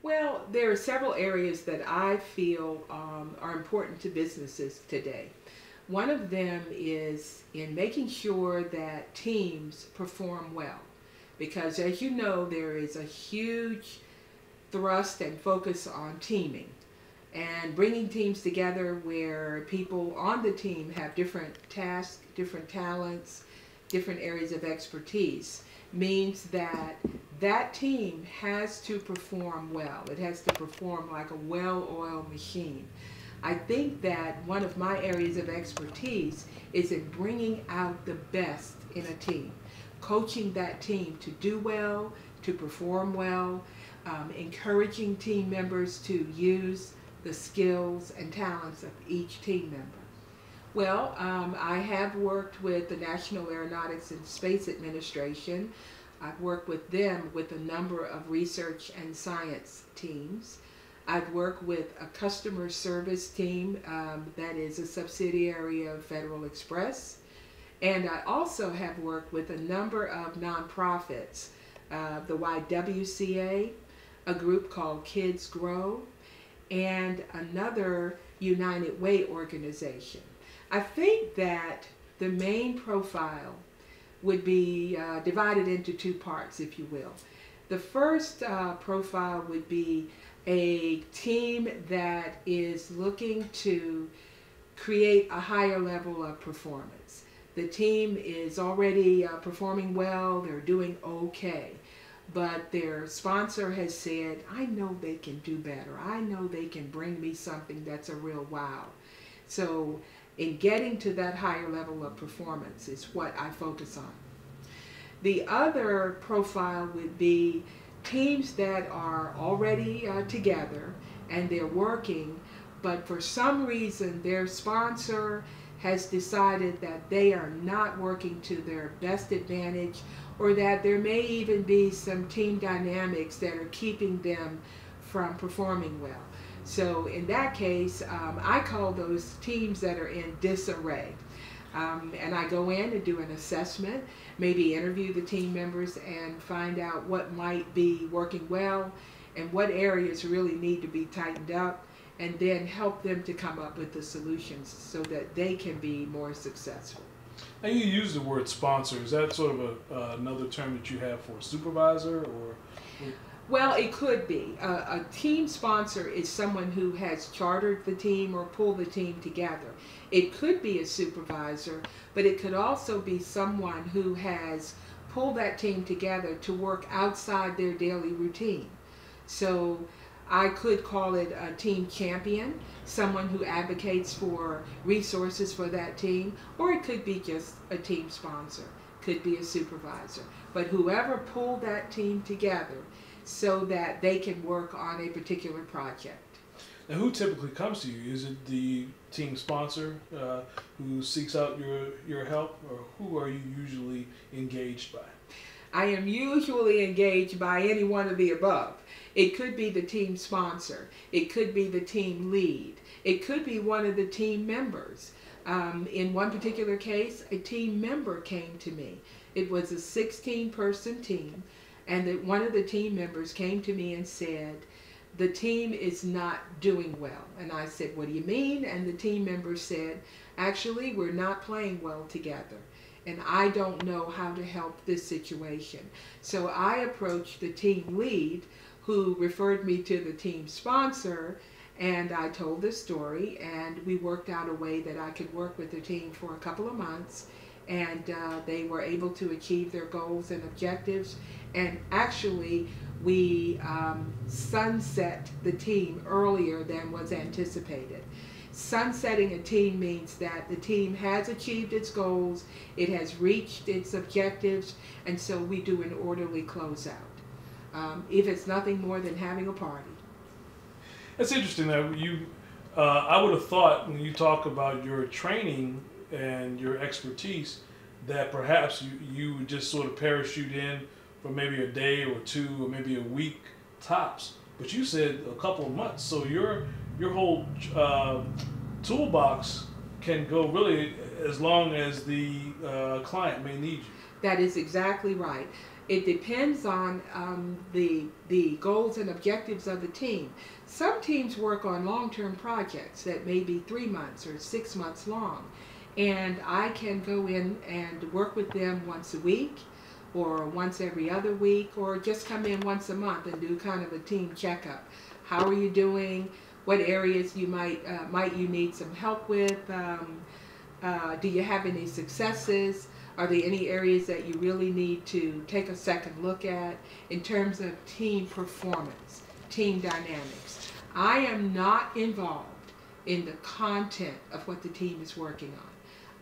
Well, there are several areas that I feel are important to businesses today. One of them is in making sure that teams perform well. Because as you know, there is a huge thrust and focus on teaming and bringing teams together where people on the team have different tasks, different talents, different areas of expertise means that that team has to perform well. It has to perform like a well-oiled machine. I think that one of my areas of expertise is in bringing out the best in a team, coaching that team to do well, to perform well, encouraging team members to use the skills and talents of each team member. Well, I have worked with the National Aeronautics and Space Administration. I've worked with them with a number of research and science teams. I've worked with a customer service team that is a subsidiary of Federal Express. And I also have worked with a number of nonprofits, the YWCA, a group called Kids Grow, and another United Way organization. I think that the main profile would be divided into two parts, if you will. The first profile would be a team that is looking to create a higher level of performance. The team is already performing well, they're doing okay, but their sponsor has said, I know they can do better. I know they can bring me something that's a real wow. So in getting to that higher level of performance is what I focus on. The other profile would be teams that are already together and they're working, but for some reason their sponsor has decided that they are not working to their best advantage, or that there may even be some team dynamics that are keeping them from performing well. So in that case, I call those teams that are in disarray. And I go in and do an assessment, maybe interview the team members and find out what might be working well and what areas really need to be tightened up, and then help them to come up with the solutions so that they can be more successful. Now you use the word sponsor. Is that sort of another term that you have for a supervisor, or? Well, it could be. A team sponsor is someone who has chartered the team or pulled the team together. It could be a supervisor, but it could also be someone who has pulled that team together to work outside their daily routine. So I could call it a team champion, someone who advocates for resources for that team, or it could be just a team sponsor, could be a supervisor. But whoever pulled that team together so that they can work on a particular project. Now, who typically comes to you? Is it the team sponsor who seeks out your help, or who are you usually engaged by? I am usually engaged by any one of the above. It could be the team sponsor. It could be the team lead. It could be one of the team members. In one particular case, a team member came to me. It was a 16-person team, and one of the team members came to me and said, the team is not doing well. And I said, what do you mean? And the team member said, actually, we're not playing well together, and I don't know how to help this situation. So I approached the team lead, who referred me to the team sponsor, and I told the story, and we worked out a way that I could work with the team for a couple of months, and they were able to achieve their goals and objectives. And actually, we sunset the team earlier than was anticipated. Sunsetting a team means that the team has achieved its goals, it has reached its objectives, and so we do an orderly closeout. If it's nothing more than having a party. It's interesting that I would have thought when you talk about your training and your expertise that perhaps you would just sort of parachute in for maybe a day or two or maybe a week tops. But you said a couple of months, so your whole toolbox can go really as long as the client may need you. That is exactly right. It depends on the goals and objectives of the team. Some teams work on long-term projects that may be 3 months or 6 months long, and I can go in and work with them once a week or once every other week, or just come in once a month and do kind of a team checkup. How are you doing? What areas you might you need some help with? Do you have any successes? Are there any areas that you really need to take a second look at in terms of team performance, team dynamics? I am not involved in the content of what the team is working on.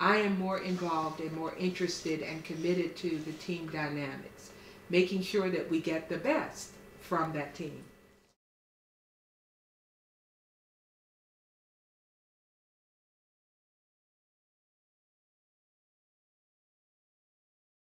I am more involved and more interested and committed to the team dynamics, making sure that we get the best from that team.